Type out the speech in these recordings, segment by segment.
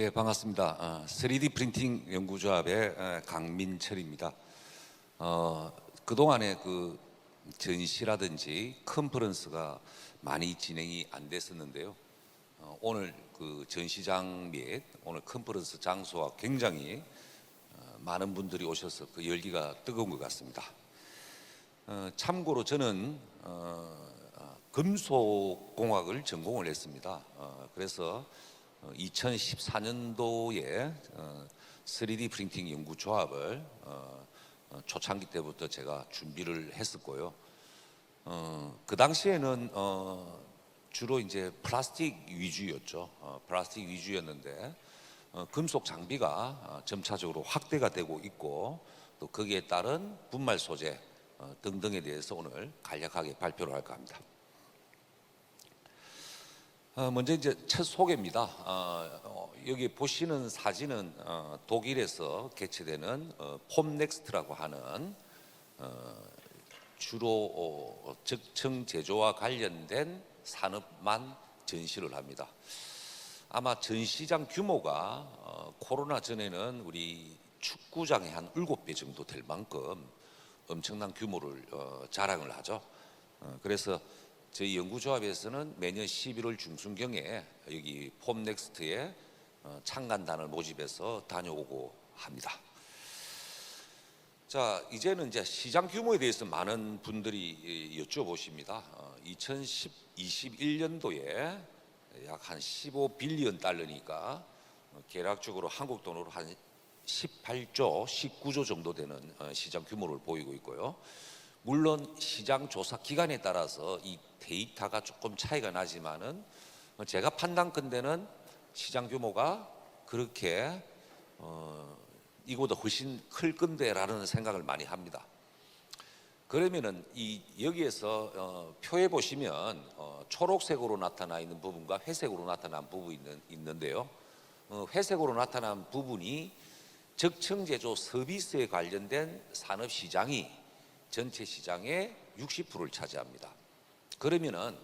네, 반갑습니다. 3D 프린팅 연구조합의 강민철입니다. 그동안에 그 전시라든지 컨퍼런스가 많이 진행이 안 됐었는데요. 오늘 그 전시장 및 오늘 컨퍼런스 장소와 굉장히 많은 분들이 오셔서 그 열기가 뜨거운 것 같습니다. 참고로 저는 금속공학을 전공을 했습니다. 그래서 2014년도에 3D 프린팅 연구조합을 초창기 때부터 제가 준비를 했었고요. 그 당시에는 주로 이제 플라스틱 위주였죠. 플라스틱 위주였는데 금속 장비가 점차적으로 확대가 되고 있고 또 거기에 따른 분말 소재 등등에 대해서 오늘 간략하게 발표를 할까 합니다. 먼저 이제 첫 소개입니다. 여기 보시는 사진은 독일에서 개최되는 폼넥스트라고 하는 주로 적층 제조와 관련된 산업만 전시를 합니다. 아마 전시장 규모가 코로나 전에는 우리 축구장의 한 7배 정도 될 만큼 엄청난 규모를 자랑을 하죠. 그래서 저희 연구조합에서는 매년 11월 중순경에 여기 폼넥스트에 참관단을 모집해서 다녀오고 합니다. 자, 이제는 이제 시장 규모에 대해서 많은 분들이 여쭤보십니다. 2021년도에 약 한 15빌리언 달러니까 계략적으로 한국 돈으로 한 18조, 19조 정도 되는 시장 규모를 보이고 있고요. 물론 시장 조사 기간에 따라서 이 데이터가 조금 차이가 나지만은 제가 판단컨대는 시장 규모가 그렇게 이거보다 훨씬 클 건데라는 생각을 많이 합니다. 그러면은 여기에서 표에 보시면 초록색으로 나타나 있는 부분과 회색으로 나타난 부분이 있는데요. 회색으로 나타난 부분이 적층 제조 서비스에 관련된 산업 시장이 전체 시장의 60%를 차지합니다. 그러면은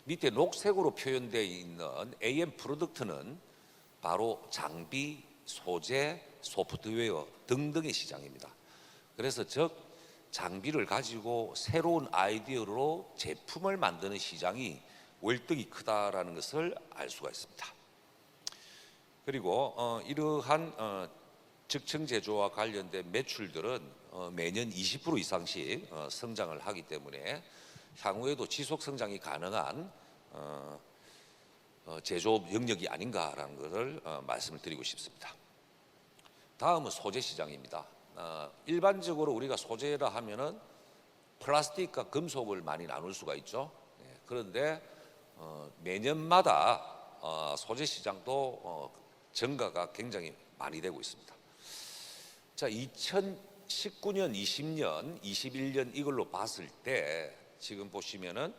밑에 녹색으로 표현되어 있는 AM 프로덕트는 바로 장비, 소재, 소프트웨어 등등의 시장입니다. 그래서 즉 장비를 가지고 새로운 아이디어로 제품을 만드는 시장이 월등히 크다라는 것을 알 수가 있습니다. 그리고 이러한 적층 제조와 관련된 매출들은 매년 20% 이상씩 성장을 하기 때문에 향후에도 지속 성장이 가능한 제조업 영역이 아닌가라는 것을 말씀을 드리고 싶습니다. 다음은 소재 시장입니다. 일반적으로 우리가 소재라 하면은 플라스틱과 금속을 많이 나눌 수가 있죠. 그런데 매년마다 소재 시장도 증가가 굉장히 많이 되고 있습니다. 자, 2019년, 20년, 21년 이걸로 봤을 때 지금 보시면은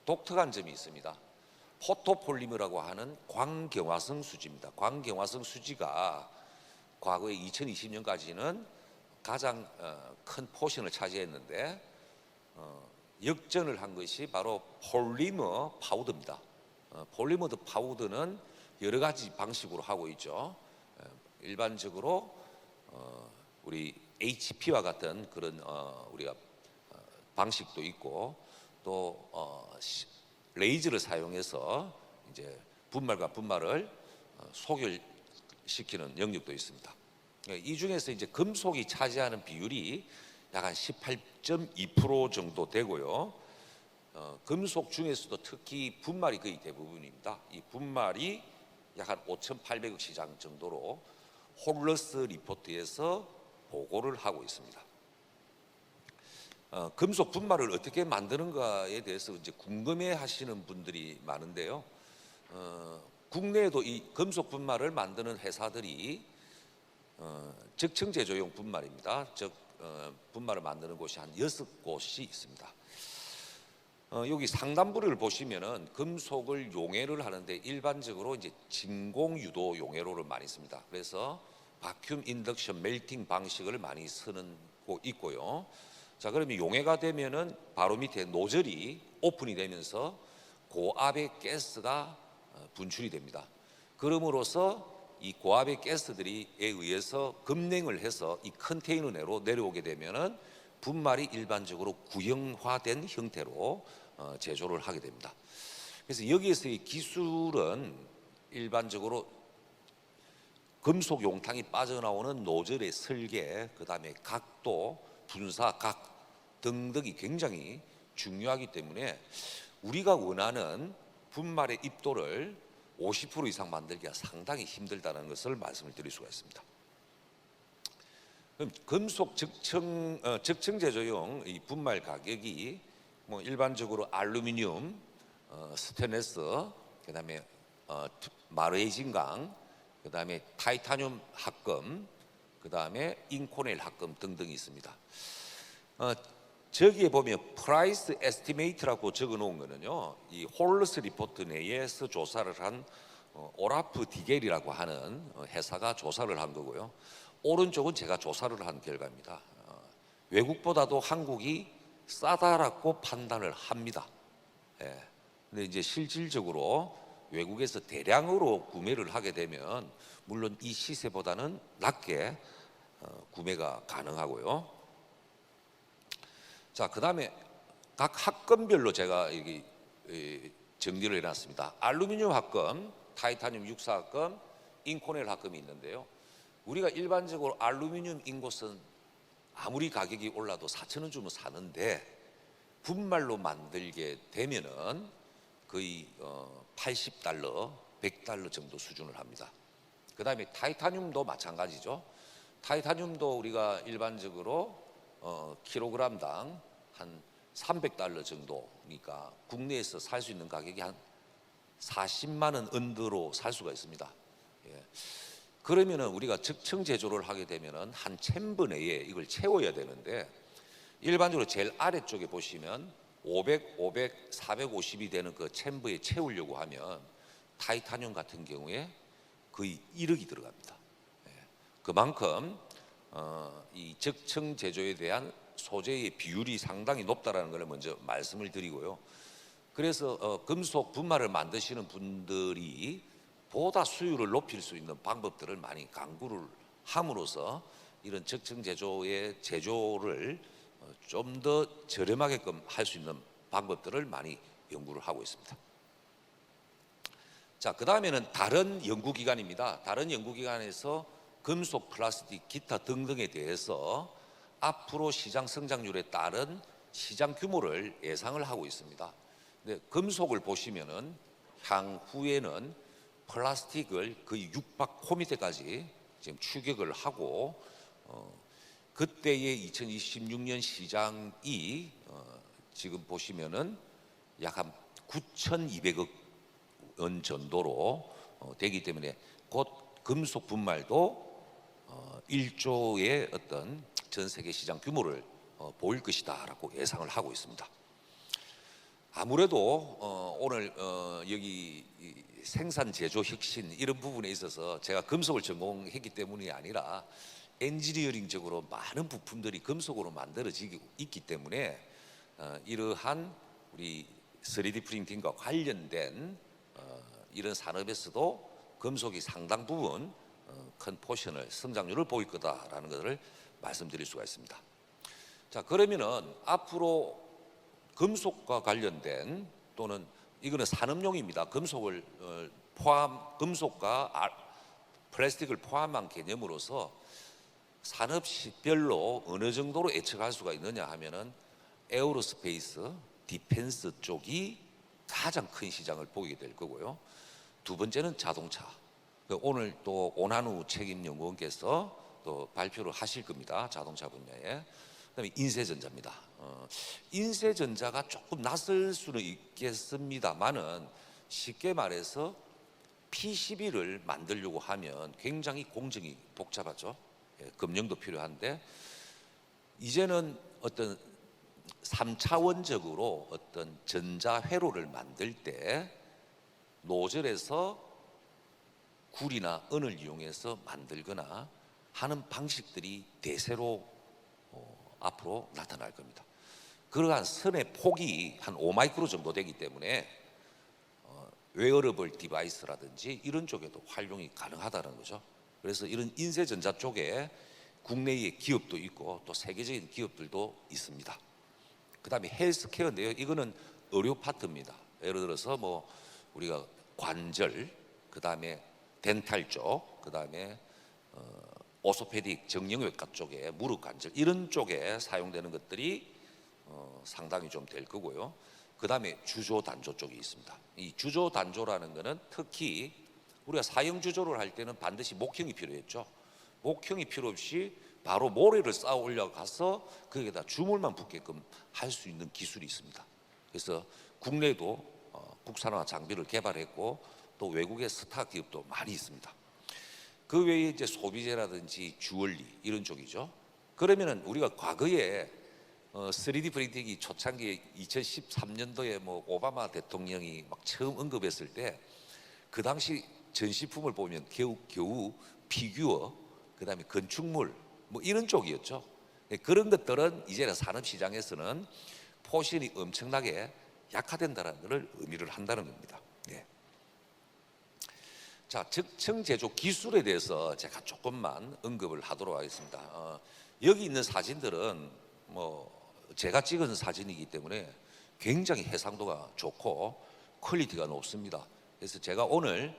독특한 점이 있습니다. 포토폴리머라고 하는 광경화성 수지입니다. 광경화성 수지가 과거에 2020년까지는 가장 큰 포션을 차지했는데 역전을 한 것이 바로 폴리머 파우더입니다. 폴리머 파우더는 여러 가지 방식으로 하고 있죠. 일반적으로 우리 HP와 같은 그런 우리가 방식도 있고 또 레이저를 사용해서 이제 분말과 분말을 소결시키는 영역도 있습니다. 이 중에서 이제 금속이 차지하는 비율이 약 한 18.2% 정도 되고요. 금속 중에서도 특히 분말이 거의 대부분입니다. 이 분말이 약 한 5,800억 시장 정도로 홀러스 리포트에서 보고를 하고 있습니다. 금속 분말을 어떻게 만드는가에 대해서 이제 궁금해하시는 분들이 많은데요. 국내에도 이 금속 분말을 만드는 회사들이 적층 제조용 분말입니다. 즉 분말을 만드는 곳이 한 6곳이 있습니다. 여기 상단부를 보시면은 금속을 용해를 하는데 일반적으로 이제 진공 유도 용해로를 많이 씁니다. 그래서 바큐um 인덕션 멜팅 방식을 많이 쓰는 곳 있고요. 자, 그러면 용해가 되면은 바로 밑에 노즐이 오픈이 되면서 고압의 가스가 분출이 됩니다. 그럼으로써 이 고압의 가스들이에 의해서 급냉을 해서 이 컨테이너 내로 내려오게 되면은 분말이 일반적으로 구형화된 형태로 제조를 하게 됩니다. 그래서 여기에서의 기술은 일반적으로 금속 용탕이 빠져나오는 노즐의 설계, 그다음에 각도, 분사, 각 등등이 굉장히 중요하기 때문에 우리가 원하는 분말의 입도를 50% 이상 만들기가 상당히 힘들다는 것을 말씀을 드릴 수가 있습니다. 그럼 금속 적층 제조용 이 분말 가격이 뭐 일반적으로 알루미늄, 스테인리스, 그다음에 마레이진강, 그다음에 타이타늄 합금, 그다음에 인코넬 합금 등등이 있습니다. 저기에 보면 프라이스 에스티메이트라고 적어 놓은 거는요, 이 홀러스 리포트 내에서 조사를 한 오라프 디겔이라고 하는 회사가 조사를 한 거고요. 오른쪽은 제가 조사를 한 결과입니다. 외국보다도 한국이 싸다라고 판단을 합니다. 예. 근데 이제 실질적으로 외국에서 대량으로 구매를 하게 되면 물론 이 시세보다는 낮게 구매가 가능하고요. 자, 그다음에 각 합금별로 제가 여기 정리를 해놨습니다. 알루미늄 합금, 타이타늄 육사 합금, 인코넬 합금이 있는데요. 우리가 일반적으로 알루미늄 인곳은 아무리 가격이 올라도 4,000원 주면 사는데 분말로 만들게 되면은 거의 80달러, 100달러 정도 수준을 합니다. 그 다음에 타이타늄도 마찬가지죠. 타이타늄도 우리가 일반적으로 킬로그램당 한 300달러 정도니까 국내에서 살 수 있는 가격이 한 40만 원 언더로 살 수가 있습니다. 예. 그러면은 우리가 적층 제조를 하게 되면은 한 챔버 내에 이걸 채워야 되는데 일반적으로 제일 아래쪽에 보시면 500, 500, 450이 되는 그 챔버에 채우려고 하면 타이타늄 같은 경우에 거의 1억이 들어갑니다. 예. 그만큼 이 적층 제조에 대한 소재의 비율이 상당히 높다라는 걸 먼저 말씀을 드리고요. 그래서 금속 분말을 만드시는 분들이 보다 수율을 높일 수 있는 방법들을 많이 강구를 함으로써 이런 적층 제조의 제조를 좀 더 저렴하게끔 할 수 있는 방법들을 많이 연구를 하고 있습니다. 자, 그 다음에는 다른 연구기관입니다. 다른 연구기관에서 금속, 플라스틱, 기타 등등에 대해서 앞으로 시장 성장률에 따른 시장 규모를 예상을 하고 있습니다. 근데 금속을 보시면은 향후에는 플라스틱을 거의 6박 코미테까지 지금 추격을 하고 그때의 2026년 시장이 지금 보시면은 약 한 9,200억 원 정도로 되기 때문에 곧 금속 분말도 1조의 어떤 전 세계 시장 규모를 보일 것이다라고 예상을 하고 있습니다. 아무래도 오늘 여기 생산 제조 혁신 이런 부분에 있어서 제가 금속을 전공했기 때문이 아니라 엔지니어링적으로 많은 부품들이 금속으로 만들어지고 있기 때문에 이러한 우리 3D 프린팅과 관련된 이런 산업에서도 금속이 상당 부분 큰 포션을 성장률을 보일 거다라는 것을 말씀드릴 수가 있습니다. 자, 그러면은 앞으로 금속과 관련된 또는 이거는 산업용입니다. 금속을 금속과 플라스틱을 포함한 개념으로서 산업별로 어느 정도로 예측할 수가 있느냐 하면은 에어로스페이스, 디펜스 쪽이 가장 큰 시장을 보게 될 거고요. 두 번째는 자동차. 오늘 또 오난우 책임연구원께서 또 발표를 하실 겁니다. 자동차 분야에. 그다음에 인쇄전자입니다. 인쇄전자가 조금 낯설 수는 있겠습니다만은 쉽게 말해서 PCB를 만들려고 하면 굉장히 공정이 복잡하죠. 검증도 필요한데 이제는 어떤 3차원적으로 어떤 전자회로를 만들 때 노즐에서 굴이나 은을 이용해서 만들거나 하는 방식들이 대세로 앞으로 나타날 겁니다. 그러한 선의 폭이 한 5마이크로 정도 되기 때문에 웨어러블 디바이스라든지 이런 쪽에도 활용이 가능하다는 거죠. 그래서 이런 인쇄전자 쪽에 국내의 기업도 있고 또 세계적인 기업들도 있습니다. 그다음에 헬스케어인데요. 이거는 의료 파트입니다. 예를 들어서 뭐 우리가 관절, 그다음에 덴탈 쪽, 그다음에 오소페딕 정형외과 쪽에 무릎 관절 이런 쪽에 사용되는 것들이 상당히 좀 될 거고요. 그다음에 주조 단조 쪽이 있습니다. 이 주조 단조라는 것은 특히 우리가 사형 주조를 할 때는 반드시 목형이 필요했죠. 목형이 필요 없이 바로 모래를 쌓아 올려가서 거기에다 주물만 붙게끔 할 수 있는 기술이 있습니다. 그래서 국내도 국산화 장비를 개발했고 또 외국의 스타 기업도 많이 있습니다. 그 외에 이제 소비재라든지 주얼리 이런 쪽이죠. 그러면은 우리가 과거에 3D 프린팅이 초창기 2013년도에 뭐 오바마 대통령이 막 처음 언급했을 때 그 당시 전시품을 보면 겨우 피규어, 그다음에 건축물 뭐 이런 쪽이었죠. 그런 것들은 이제는 산업 시장에서는 포션이 엄청나게 약화된다는 것을 의미를 한다는 겁니다. 네. 자, 적층 제조 기술에 대해서 제가 조금만 언급을 하도록 하겠습니다. 여기 있는 사진들은 뭐 제가 찍은 사진이기 때문에 굉장히 해상도가 좋고 퀄리티가 높습니다. 그래서 제가 오늘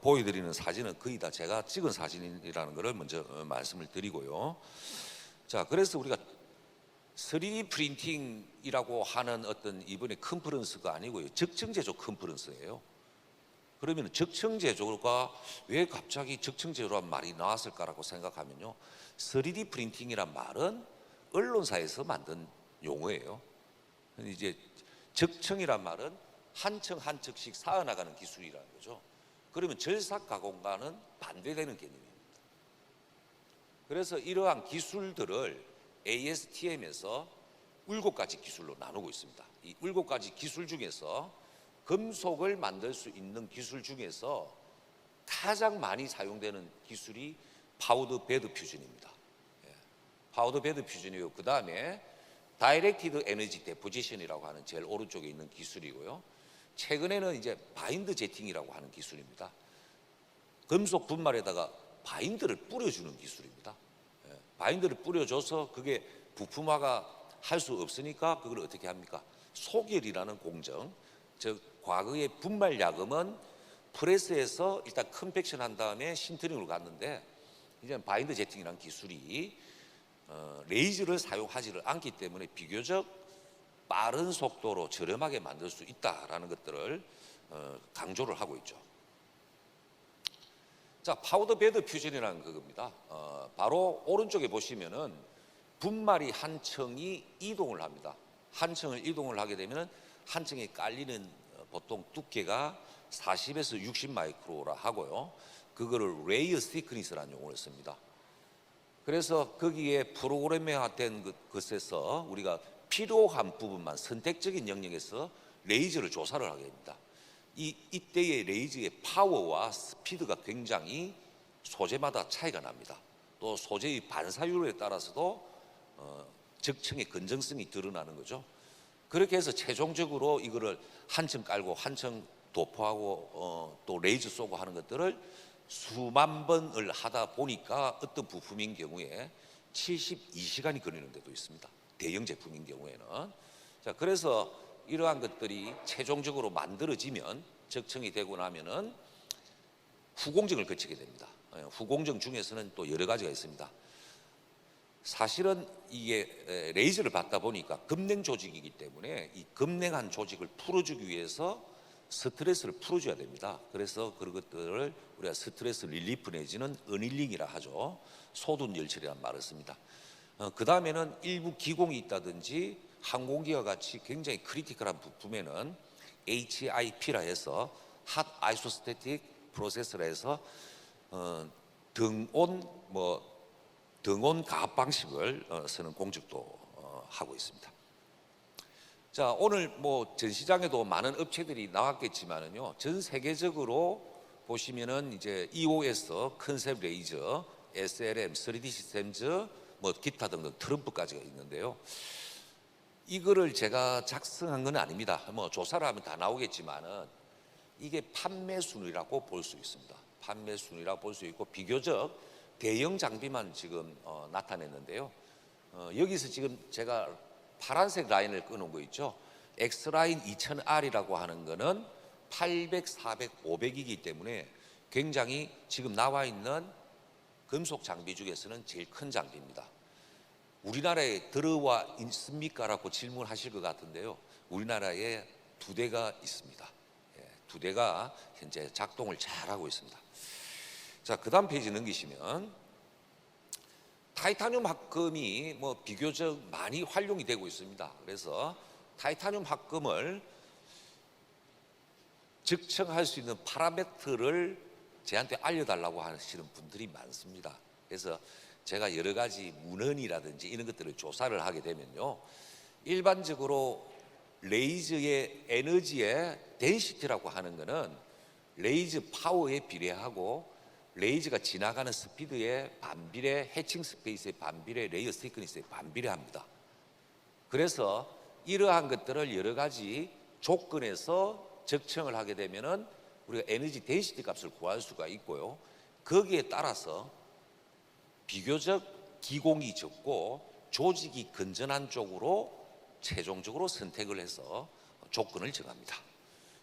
보여드리는 사진은 거의 다 제가 찍은 사진이라는 것을 먼저 말씀을 드리고요. 자, 그래서 우리가 3D 프린팅이라고 하는 어떤 이번에 컨퍼런스가 아니고요. 적층 제조 컨퍼런스예요. 그러면 적층 제조가 왜 갑자기 적층 제조란 말이 나왔을까라고 생각하면요. 3D 프린팅이란 말은 언론사에서 만든 용어예요. 이제 적층이란 말은 한 층 한 층씩 쌓아나가는 기술이라는 거죠. 그러면 절삭 가공과는 반대되는 개념입니다. 그래서 이러한 기술들을 ASTM에서 7가지 기술로 나누고 있습니다. 이 7가지 기술 중에서 금속을 만들 수 있는 기술 중에서 가장 많이 사용되는 기술이 파우더 베드 퓨전입니다. 파우더 베드 퓨전이고 그 다음에 다이렉티드 에너지 데포지션이라고 하는 제일 오른쪽에 있는 기술이고요. 최근에는 이제 바인드 제팅이라고 하는 기술입니다. 금속 분말에다가 바인드를 뿌려주는 기술입니다. 바인드를 뿌려줘서 그게 부품화가 할 수 없으니까 그걸 어떻게 합니까? 소결이라는 공정, 즉 과거의 분말 야금은 프레스에서 일단 컨팩션 한 다음에 신터링으로 갔는데 이제 바인드 제팅이라는 기술이 레이저를 사용하지를 않기 때문에 비교적 빠른 속도로 저렴하게 만들 수 있다라는 것들을 강조를 하고 있죠. 자, 파우더 베드 퓨전이라는 그겁니다. 바로 오른쪽에 보시면은 분말이 한 층이 이동을 합니다. 한 층을 이동을 하게 되면 한 층에 깔리는 보통 두께가 40에서 60 마이크로라 하고요. 그거를 레이어 시크니스라는 용어를 씁니다. 그래서 거기에 프로그래밍화된 것에서 우리가 필요한 부분만 선택적인 영역에서 레이저를 조사를 하게 됩니다. 이때의 레이저의 파워와 스피드가 굉장히 소재마다 차이가 납니다. 또 소재의 반사율에 따라서도 적층의 건전성이 드러나는 거죠. 그렇게 해서 최종적으로 이거를 한 층 깔고 한 층 도포하고 또 레이저 쏘고 하는 것들을 수만 번을 하다 보니까 어떤 부품인 경우에 72시간이 걸리는 데도 있습니다. 대형 제품인 경우에는. 자, 그래서 이러한 것들이 최종적으로 만들어지면 적층이 되고 나면은 후공정을 거치게 됩니다. 후공정 중에서는 또 여러 가지가 있습니다. 사실은 이게 레이저를 받다 보니까 급냉 조직이기 때문에 이 급냉한 조직을 풀어주기 위해서 스트레스를 풀어줘야 됩니다. 그래서 그런 것들을 우리가 스트레스 릴리프 내지는 어닐링이라 하죠. 소둔 열처리라는 말을 씁니다. 그 다음에는 일부 기공이 있다든지 항공기와 같이 굉장히 크리티컬한 부품에는 HIP라 해서 핫 아이소스태틱 프로세스라 해서 등온 가압 방식을 쓰는 공정도 하고 있습니다. 자, 오늘 뭐 전시장에도 많은 업체들이 나왔겠지만은요, 전 세계적으로 보시면은 이제 EOS, 컨셉 레이저, SLM, 3D 시스템즈, 뭐 기타 등등 트럼프까지가 있는데요. 이거를 제가 작성한 건 아닙니다. 뭐 조사를 하면 다 나오겠지만은 이게 판매 순위라고 볼 수 있습니다. 판매 순위라고 볼 수 있고 비교적 대형 장비만 지금 나타냈는데요. 여기서 지금 제가 파란색 라인을 끄는 거 있죠. X라인 2000R이라고 하는 거는 800, 400, 500이기 때문에 굉장히 지금 나와 있는 금속 장비 중에서는 제일 큰 장비입니다. 우리나라에 들어와 있습니까? 라고 질문하실 것 같은데요. 우리나라에 2대가 있습니다. 2대가 현재 작동을 잘하고 있습니다. 자, 그 다음 페이지 넘기시면 타이타늄 합금이 비교적 많이 활용이 되고 있습니다. 그래서 타이타늄 합금을 측정할 수 있는 파라미터를 저한테 알려달라고 하시는 분들이 많습니다. 그래서 제가 여러 가지 문헌이라든지 이런 것들을 조사를 하게 되면요, 일반적으로 레이저의 에너지의 덴시티라고 하는 것은 레이저 파워에 비례하고 레이저가 지나가는 스피드의 반비례, 해칭 스페이스의 반비례, 레이어 시퀀스의 반비례합니다. 그래서 이러한 것들을 여러 가지 조건에서 적청을 하게 되면은 우리가 에너지 덴시티 값을 구할 수가 있고요. 거기에 따라서 비교적 기공이 적고 조직이 건전한 쪽으로 최종적으로 선택을 해서 조건을 정합니다.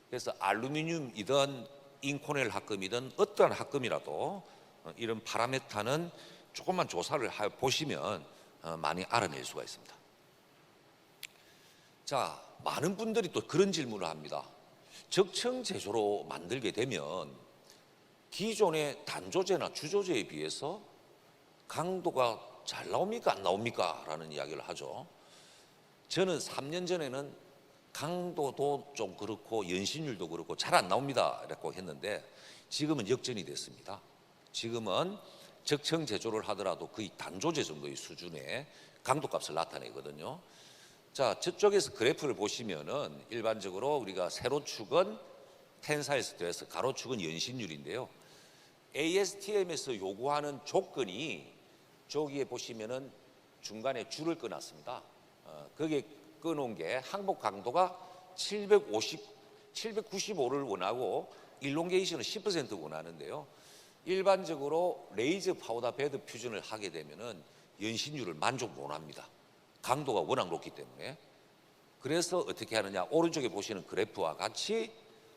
그래서 알루미늄이든 인코넬 합금이든 어떠한 합금이라도 이런 파라메타는 조금만 조사를 보시면 많이 알아낼 수가 있습니다. 자, 많은 분들이 또 그런 질문을 합니다. 적청 제조로 만들게 되면 기존의 단조제나 주조제에 비해서 강도가 잘 나옵니까? 안 나옵니까? 라는 이야기를 하죠. 저는 3년 전에는 강도도 좀 그렇고 연신율도 그렇고 잘 안 나옵니다 라고 했는데 지금은 역전이 됐습니다. 지금은 적청 제조를 하더라도 거의 단조제 정도의 수준의 강도값을 나타내거든요. 자, 저쪽에서 그래프를 보시면은 일반적으로 우리가 세로축은 텐사일 스트레스, 가로축은 연신율인데요. ASTM에서 요구하는 조건이 저기에 보시면은 중간에 줄을 끊었습니다. 거기에 끊은 게 항복 강도가 795를 원하고 일롱게이션은 10% 원하는데요. 일반적으로 레이저 파우더 베드 퓨전을 하게 되면은 연신율을 만족 못합니다. 강도가 워낙 높기 때문에. 그래서 어떻게 하느냐, 오른쪽에 보시는 그래프와 같이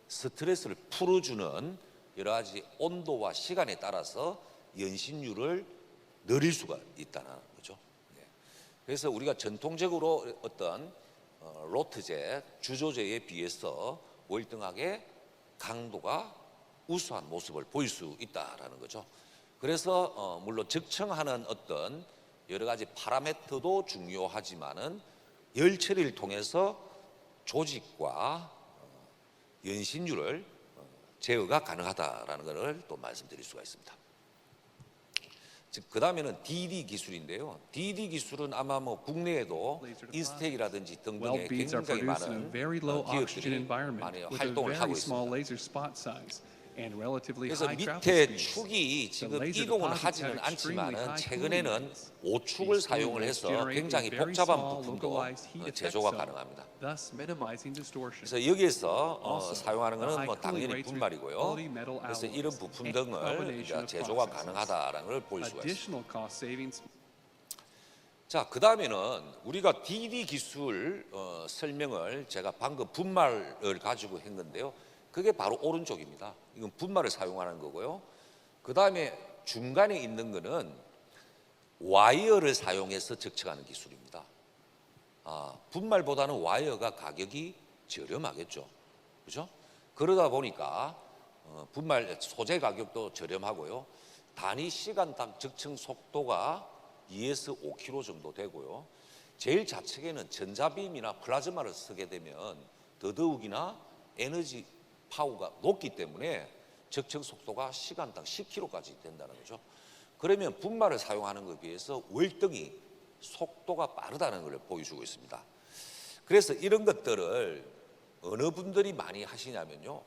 스트레스를 풀어주는 여러 가지 온도와 시간에 따라서 연신율을 늘릴 수가 있다는 거죠. 그래서 우리가 전통적으로 어떤 로트제, 주조제에 비해서 월등하게 강도가 우수한 모습을 보일 수 있다라는 거죠. 그래서 물론 적청하는 어떤 여러 가지 파라미터도 중요하지만은 열 처리를 통해서 조직과 연신율을 제어가 가능하다라는 것을 또 말씀드릴 수가 있습니다. 그 다음에는 DD 기술인데요. DD 기술은 아마 국내에도 인스텍이라든지 등등의 굉장히 많은 기업들이 많이 활동을 하고 있습니다. 그래서 밑에 축이 지금 이동은 하지는 않지만은 최근에는 5축을 사용을 해서 굉장히 복잡한 부품도 제조가 가능합니다. 그래서 여기에서 사용하는 것은 당연히 분말이고요. 그래서 이런 부품 등을 제조가 가능하다라는 걸 볼 수가 있습니다. 자, 그 다음에는 우리가 DD 기술 설명을 제가 방금 분말을 가지고 한 건데요. 그게 바로 오른쪽입니다. 이건 분말을 사용하는 거고요. 그 다음에 중간에 있는 거는 와이어를 사용해서 적청하는 기술입니다. 분말보다는 와이어가 가격이 저렴하겠죠. 그죠? 그러다 보니까 분말 소재 가격도 저렴하고요. 단위 시간당 적청 속도가 2에서 5km 정도 되고요. 제일 좌측에는 전자빔이나 플라즈마를 쓰게 되면 더더욱이나 에너지 파워가 높기 때문에 적청 속도가 시간당 10km까지 된다는 거죠. 그러면 분말을 사용하는 것에 비해서 월등히 속도가 빠르다는 걸 보여주고 있습니다. 그래서 이런 것들을 어느 분들이 많이 하시냐면요,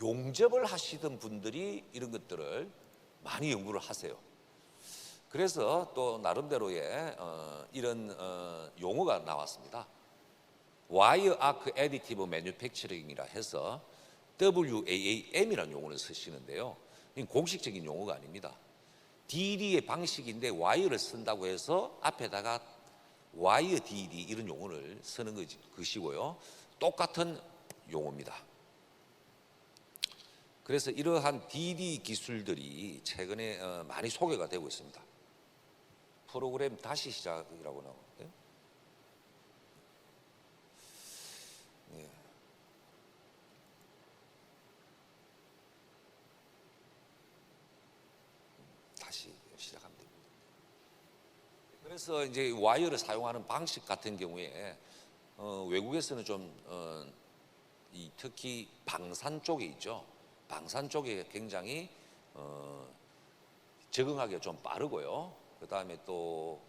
용접을 하시던 분들이 이런 것들을 많이 연구를 하세요. 그래서 또 나름대로의 이런 용어가 나왔습니다. 와이어 아크 애디티브 매뉴팩처링이라 해서 WAAM이라는 용어를 쓰시는데요. 이건 공식적인 용어가 아닙니다. DD의 방식인데 와이어를 쓴다고 해서 앞에다가 와이어 DD 이런 용어를 쓰는 것이고요. 똑같은 용어입니다. 그래서 이러한 DD 기술들이 최근에 많이 소개가 되고 있습니다. 프로그램 다시 시작이라고 나오는데요. 네. 다시 시작하면 됩니다. 그래서 이제 와이어를 사용하는 방식 같은 경우에 외국에서는 좀 특히 방산 쪽에 있죠. 방산 쪽에 굉장히 적응하기가 좀 빠르고요. 그 다음에 또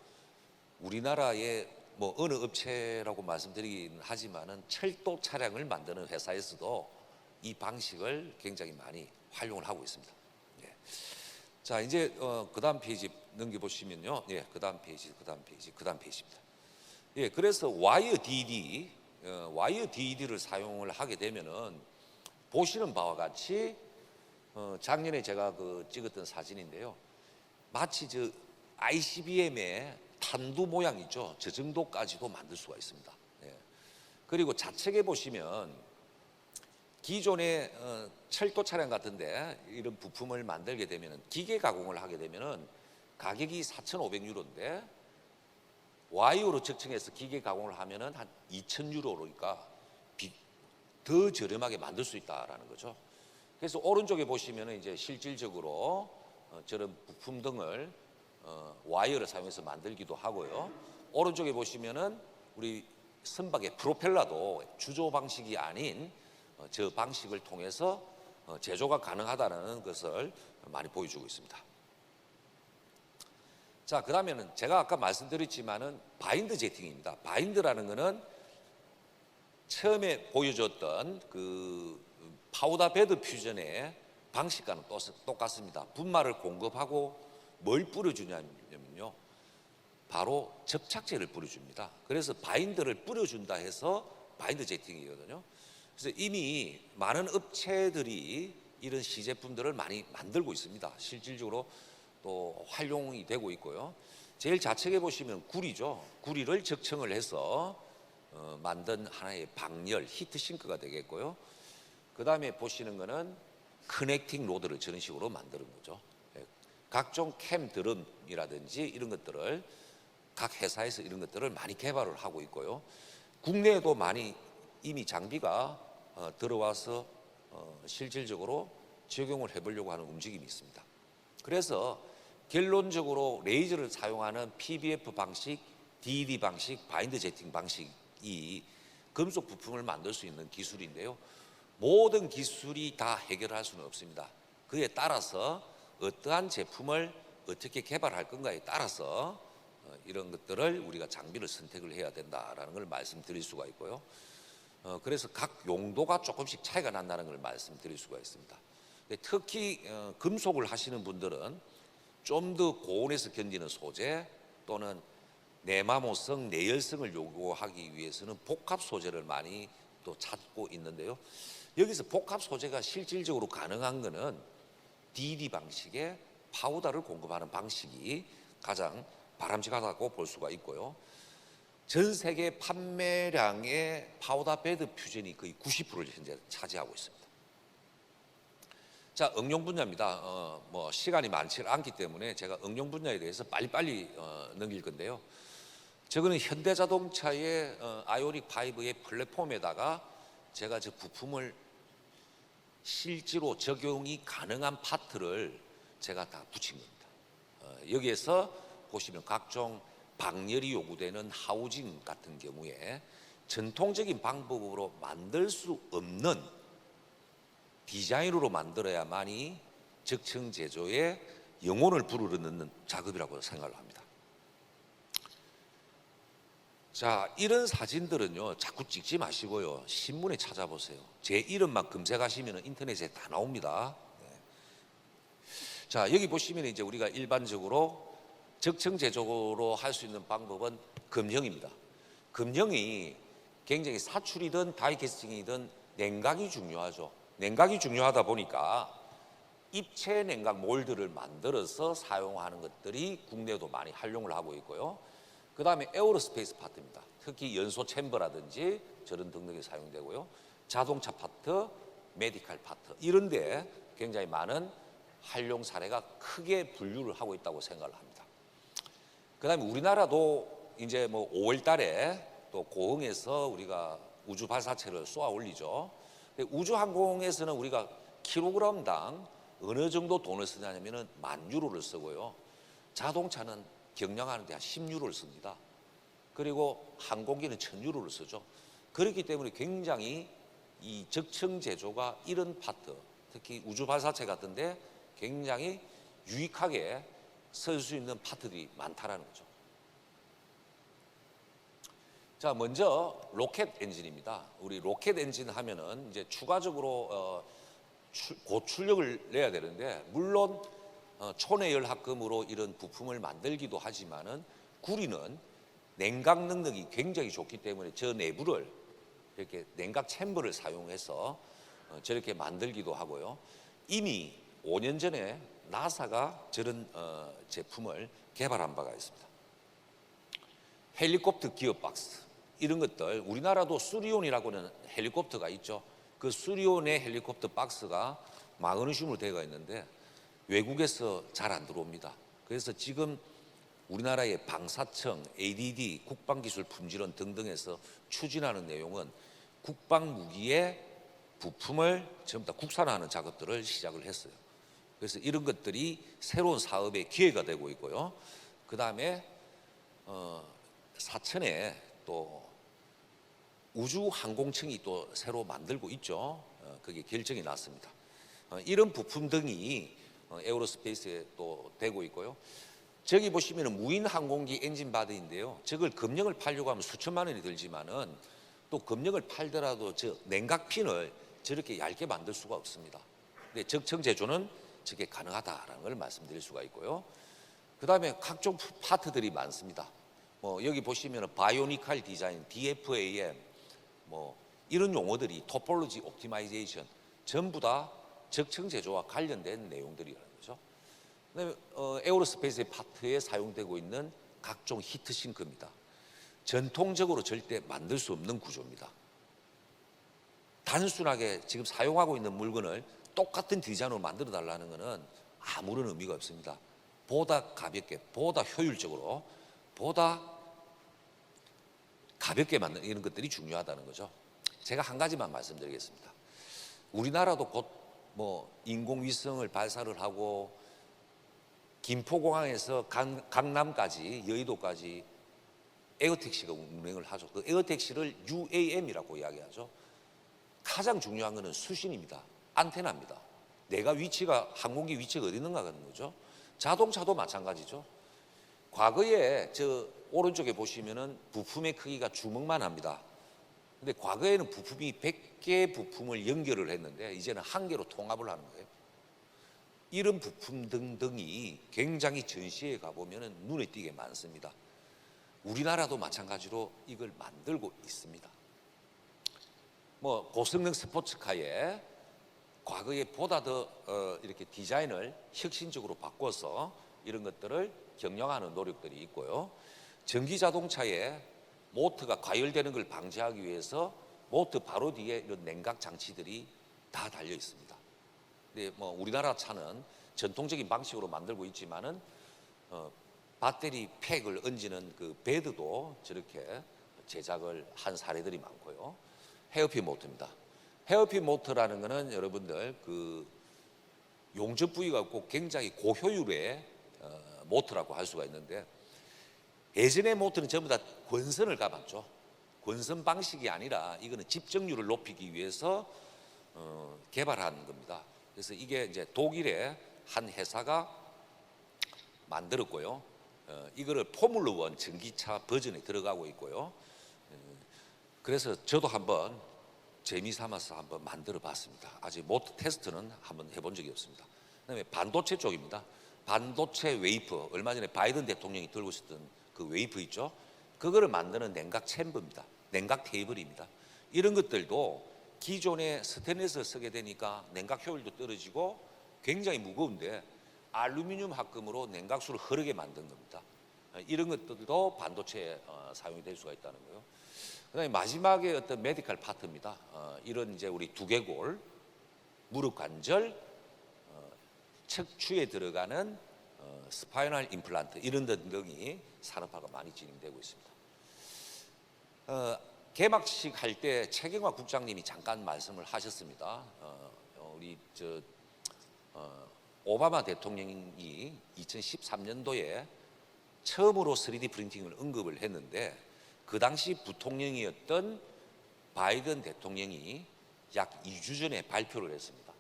우리나라의 뭐 어느 업체라고 말씀드리긴 하지만은 철도 차량을 만드는 회사에서도 이 방식을 굉장히 많이 활용을 하고 있습니다. 예. 자, 이제 그다음 페이지 넘겨 보시면요. 예, 그다음 페이지입니다. 예, 그래서 와이어 DD를 사용을 하게 되면은 보시는 바와 같이 작년에 제가 찍었던 사진인데요. 마치 ICBM의 탄두 모양 있죠. 저 정도까지도 만들 수가 있습니다. 예. 그리고 좌측에 보시면 기존의 철도 차량 같은데 이런 부품을 만들게 되면 기계 가공을 하게 되면은 가격이 4,500유로인데 와이어로 적층해서 기계 가공을 하면은 한 2,000유로니까 더 저렴하게 만들 수 있다라는 거죠. 그래서 오른쪽에 보시면은 이제 실질적으로 저런 부품 등을 와이어를 사용해서 만들기도 하고요. 오른쪽에 보시면은 우리 선박의 프로펠러도 주조 방식이 아닌 저 방식을 통해서 제조가 가능하다는 것을 많이 보여주고 있습니다. 자, 그다음에는 제가 아까 말씀드렸지만은 바인드 제팅입니다. 바인드라는 것은 처음에 보여줬던 파우더 베드 퓨전의 방식과는 똑같습니다. 분말을 공급하고 뭘 뿌려주냐면요, 바로 접착제를 뿌려줍니다. 그래서 바인드를 뿌려준다 해서 바인드 제팅이거든요. 그래서 이미 많은 업체들이 이런 시제품들을 많이 만들고 있습니다. 실질적으로 또 활용이 되고 있고요. 제일 좌측에 보시면 구리죠. 구리를 적층을 해서 만든 하나의 방열 히트싱크가 되겠고요. 그 다음에 보시는 거는 커넥팅 로드를 저런 식으로 만드는 거죠. 각종 캠 드럼이라든지 이런 것들을 각 회사에서 이런 것들을 많이 개발을 하고 있고요. 국내에도 많이 이미 장비가 들어와서 실질적으로 적용을 해보려고 하는 움직임이 있습니다. 그래서 결론적으로 레이저를 사용하는 PBF 방식, DD 방식, 바인드 제팅 방식이 금속 부품을 만들 수 있는 기술인데요. 모든 기술이 다 해결할 수는 없습니다. 그에 따라서 어떠한 제품을 어떻게 개발할 건가에 따라서 이런 것들을 우리가 장비를 선택을 해야 된다라는 걸 말씀드릴 수가 있고요. 그래서 각 용도가 조금씩 차이가 난다는 걸 말씀드릴 수가 있습니다. 특히 금속을 하시는 분들은 좀 더 고온에서 견디는 소재 또는 내마모성, 내열성을 요구하기 위해서는 복합 소재를 많이 또 찾고 있는데요. 여기서 복합 소재가 실질적으로 가능한 것은 DD 방식의 파우더를 공급하는 방식이 가장 바람직하다고 볼 수가 있고요. 전 세계 판매량의 파우더 베드 퓨전이 거의 90%를 현재 차지하고 있습니다. 자, 응용 분야입니다. 뭐 시간이 많지 않기 때문에 제가 응용 분야에 대해서 빨리빨리 넘길 건데요. 저거는 현대자동차의 아이오닉 5의 플랫폼에다가 제가 저 부품을 실제로 적용이 가능한 파트를 제가 다 붙인 겁니다. 여기에서 보시면 각종 방열이 요구되는 하우징 같은 경우에 전통적인 방법으로 만들 수 없는 디자인으로 만들어야만이 적층 제조에 영혼을 불어넣는 작업이라고 생각을 합니다. 자, 이런 사진들은요 자꾸 찍지 마시고요 신문에 찾아보세요. 제 이름만 검색하시면 인터넷에 다 나옵니다. 네. 자, 여기 보시면 이제 우리가 일반적으로 적층 제조로 할 수 있는 방법은 금형입니다. 금형이 굉장히 사출이든 다이캐스팅이든 냉각이 중요하죠. 냉각이 중요하다 보니까 입체 냉각 몰드를 만들어서 사용하는 것들이 국내도 많이 활용을 하고 있고요. 그 다음에 에어로스페이스 파트입니다. 특히 연소 챔버라든지 저런 등등이 사용되고요. 자동차 파트, 메디칼 파트 이런 데 굉장히 많은 활용 사례가 크게 분류를 하고 있다고 생각을 합니다. 그 다음에 우리나라도 이제 뭐 5월 달에 또 고흥에서 우리가 우주 발사체를 쏘아 올리죠. 우주항공에서는 우리가 킬로그램당 어느 정도 돈을 쓰냐면은 10,000유로를 쓰고요. 자동차는 경량하는 데 한 10유로를 씁니다. 그리고 항공기는 1,000유로를 쓰죠. 그렇기 때문에 굉장히 이 적층 제조가 이런 파트, 특히 우주 발사체 같은데 굉장히 유익하게 쓸 수 있는 파트들이 많다라는 거죠. 자, 먼저 로켓 엔진입니다. 우리 로켓 엔진 하면은 이제 추가적으로 고출력을 내야 되는데, 물론 초내열합금으로 이런 부품을 만들기도 하지만은 구리는 냉각 능력이 굉장히 좋기 때문에 저 내부를 이렇게 냉각 챔버를 사용해서 저렇게 만들기도 하고요. 이미 5년 전에 나사가 저런 제품을 개발한 바가 있습니다. 헬리콥터 기어박스 이런 것들, 우리나라도 수리온이라고는 헬리콥터가 있죠. 그 수리온의 헬리콥터 박스가 마그네슘으로 되어 있는데 외국에서 잘 안 들어옵니다. 그래서 지금 우리나라의 방사청, ADD, 국방기술품질원 등등에서 추진하는 내용은 국방무기의 부품을 전부 다 국산화하는 작업들을 시작을 했어요. 그래서 이런 것들이 새로운 사업의 기회가 되고 있고요. 그 다음에 사천에 또 우주항공청이 또 새로 만들고 있죠. 그게 결정이 났습니다. 이런 부품 등이 에어로스페이스에 또 되고 있고요. 저기 보시면 무인 항공기 엔진 바디인데요. 저걸 검령을 팔려고 하면 수천만 원이 들지만은 또 검령을 팔더라도 저 냉각핀을 저렇게 얇게 만들 수가 없습니다. 근데 적층 제조는 저게 가능하다라는 걸 말씀드릴 수가 있고요. 그 다음에 각종 파트들이 많습니다. 여기 보시면 바이오니칼 디자인, DFAM, 이런 용어들이 토폴로지 옵티마이제이션 전부 다 적층 제조와 관련된 내용들이라는 거죠. 그다음에 에어로스페이스 파트에 사용되고 있는 각종 히트싱크입니다. 전통적으로 절대 만들 수 없는 구조입니다. 단순하게 지금 사용하고 있는 물건을 똑같은 디자인으로 만들어 달라는 것은 아무런 의미가 없습니다. 보다 가볍게, 보다 효율적으로, 보다 가볍게 만드는 이런 것들이 중요하다는 거죠. 제가 한 가지만 말씀드리겠습니다. 우리나라도 곧 인공위성을 발사를 하고 김포공항에서 강남까지 여의도까지 에어택시가 운행을 하죠. 그 에어택시를 UAM이라고 이야기하죠. 가장 중요한 것은 수신입니다. 안테나입니다. 내가 항공기 위치가 어디 있는가 하는 거죠. 자동차도 마찬가지죠. 과거에 저 오른쪽에 보시면은 부품의 크기가 주먹만 합니다. 근데 과거에는 부품이 100개 부품을 연결을 했는데 이제는 한 개로 통합을 하는 거예요. 이런 부품 등등이 굉장히 전시회에 가보면 눈에 띄게 많습니다. 우리나라도 마찬가지로 이걸 만들고 있습니다. 고성능 스포츠카에 과거에 보다 더 이렇게 디자인을 혁신적으로 바꿔서 이런 것들을 경영하는 노력들이 있고요. 전기 자동차에 모터가 과열되는 걸 방지하기 위해서 모터 바로 뒤에 이런 냉각 장치들이 다 달려 있습니다. 근데 우리나라 차는 전통적인 방식으로 만들고 있지만은 배터리 팩을 얹는 그 베드도 저렇게 제작을 한 사례들이 많고요. 헤어핀 모터입니다. 헤어핀 모터라는 것은 여러분들 그 용접 부위가 없고 굉장히 고효율의 모터라고 할 수가 있는데, 예전의 모터는 전부 다 권선을 감았죠. 권선 방식이 아니라 이거는 집정률을 높이기 위해서 개발한 겁니다. 그래서 이게 이제 독일의 한 회사가 만들었고요. 이거를 포뮬러 1 전기차 버전에 들어가고 있고요. 그래서 저도 한번 재미 삼아서 한번 만들어 봤습니다. 아직 모터 테스트는 한번 해본 적이 없습니다. 그다음에 반도체 쪽입니다. 반도체 웨이퍼, 얼마 전에 바이든 대통령이 들고 있었던 그 웨이퍼 있죠. 그거를 만드는 냉각 챔버입니다. 냉각 테이블입니다. 이런 것들도 기존에 스테인리스 쓰게 되니까 냉각 효율도 떨어지고 굉장히 무거운데 알루미늄 합금으로 냉각수를 흐르게 만든 겁니다. 이런 것들도 반도체에 사용이 될 수가 있다는 거예요. 그다음에 마지막에 어떤 메디컬 파트입니다. 이런 이제 우리 두개골, 무릎 관절, 척추에 들어가는 스파이널 임플란트 이런 등등이 산업화가 많이 진행되고 있습니다. 개막식 할 때 최경화 국장님이 잠깐 말씀을 하셨습니다. 우리 오바마 대통령이 2013년도에 처음으로 3D 프린팅을 언급을 했는데 그 당시 부통령이었던 바이든 대통령이 약 2주 전에 발표를 했습니다.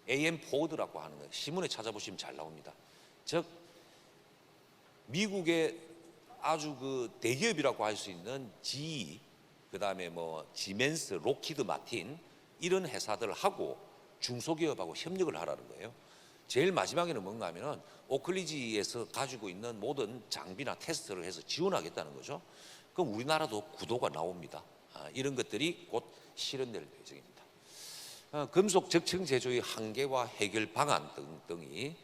AM 포드라고 하는 거예요. 신문에 찾아보시면 잘 나옵니다. 즉 미국의 아주 그 대기업이라고 할 수 있는 GE, 그다음에 뭐 지멘스, 록히드 마틴 이런 회사들하고 중소기업하고 협력을 하라는 거예요. 제일 마지막에는 뭔가 하면은 오클리지에서 가지고 있는 모든 장비나 테스트를 해서 지원하겠다는 거죠. 그럼 우리나라도 구도가 나옵니다. 이런 것들이 곧 실현될 예정입니다. 금속 적층 제조의 한계와 해결 방안 등이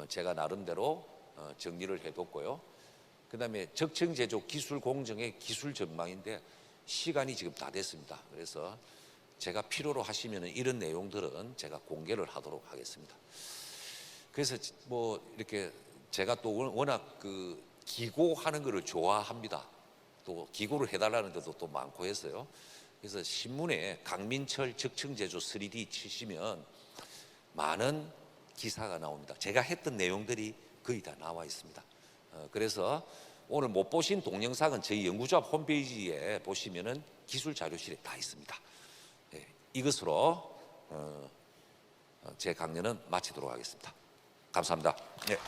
제가 나름대로 정리를 해뒀고요. 그다음에 적층 제조 기술 공정의 기술 전망인데 시간이 지금 다 됐습니다. 그래서 제가 필요로 하시면 이런 내용들은 제가 공개를 하도록 하겠습니다. 그래서 뭐 이렇게 제가 또 워낙 그 기고하는 거를 좋아합니다. 또 기고를 해달라는 데도 또 많고 해서요. 그래서 신문에 강민철 적층 제조 3D 치시면 많은 기사가 나옵니다. 제가 했던 내용들이 거의 다 나와 있습니다. 그래서 오늘 못 보신 동영상은 저희 연구조합 홈페이지에 보시면은 기술 자료실에 다 있습니다. 네, 이것으로 제 강연은 마치도록 하겠습니다. 감사합니다. 네.